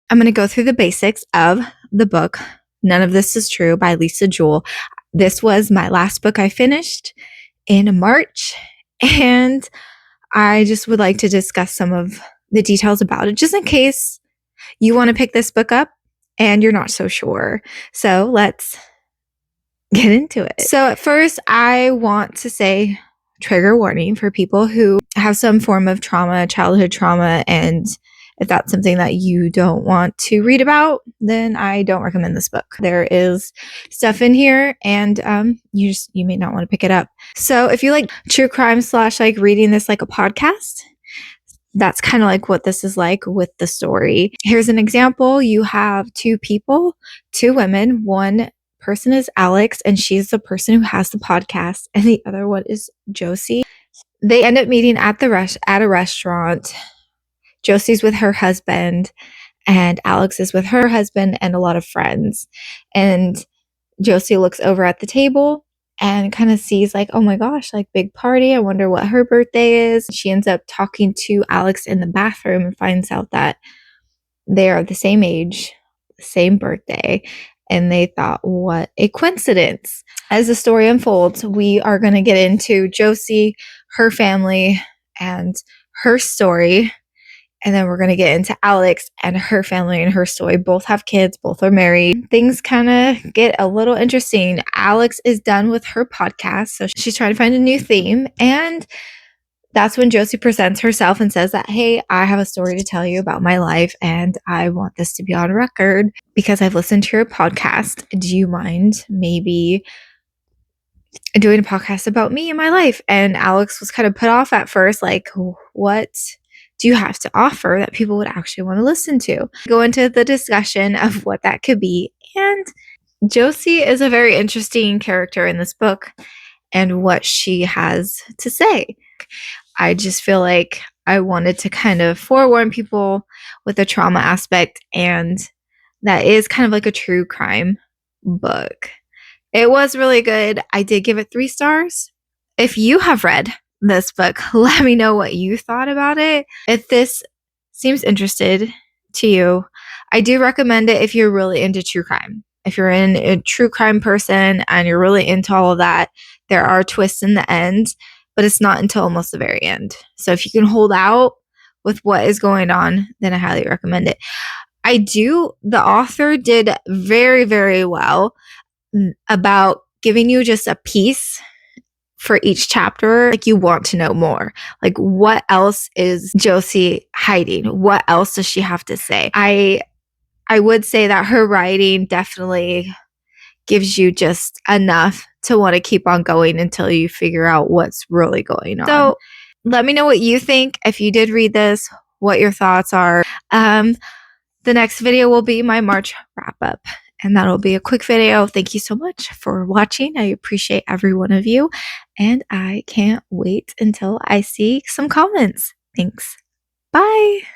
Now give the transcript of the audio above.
I'm going to go through the basics of the book. None of This Is True by Lisa Jewell. This was my last book I finished in March, and I just would like to discuss some of the details about it, just in case you want to pick this book up and you're not so sure. So let's get into it. So at first, I want to say trigger warning for people who have some form of trauma, childhood trauma, and if that's something that you don't want to read about, then I don't recommend this book. There is stuff in here, and you may not want to pick it up. So if you like true crime / like reading this like a podcast, that's kind of like what this is like with the story. Here's an example. You have two people, two women. One person is Alex, and she's the person who has the podcast, and the other one is Josie. They end up meeting at a restaurant. Josie's with her husband, and Alex is with her husband and a lot of friends. And Josie looks over at the table and kind of sees like, oh my gosh, like big party. I wonder what her birthday is. She ends up talking to Alex in the bathroom and finds out that they are the same age, same birthday. And they thought, what a coincidence. As the story unfolds, we are going to get into Josie, her family, and her story. And then we're going to get into Alex and her family and her story. Both have kids. Both are married. Things kind of get a little interesting. Alex is done with her podcast, so she's trying to find a new theme. And that's when Josie presents herself and says that, hey, I have a story to tell you about my life, and I want this to be on record because I've listened to your podcast. Do you mind maybe doing a podcast about me and my life? And Alex was kind of put off at first, like, what do you have to offer that people would actually want to listen to? Go into the discussion of what that could be. And Josie is a very interesting character in this book and what she has to say. I just feel like I wanted to kind of forewarn people with the trauma aspect, and that is kind of like a true crime book. It was really good. I did give it 3 stars. If you have read this book, let me know what you thought about it. If this seems interested to you, I do recommend it if you're really into true crime. If you're a true crime person and you're really into all of that, there are twists in the end, but it's not until almost the very end. So if you can hold out with what is going on, then I highly recommend it. The author did very, very well about giving you just a piece for each chapter. Like, you want to know more. Like, what else is Josie hiding? What else does she have to say? I would say that her writing definitely gives you just enough to want to keep on going until you figure out what's really going on. So let me know what you think. If you did read this, what your thoughts are. The next video will be my March wrap up, and that'll be a quick video. Thank you so much for watching. I appreciate every one of you, and I can't wait until I see some comments. Thanks. Bye.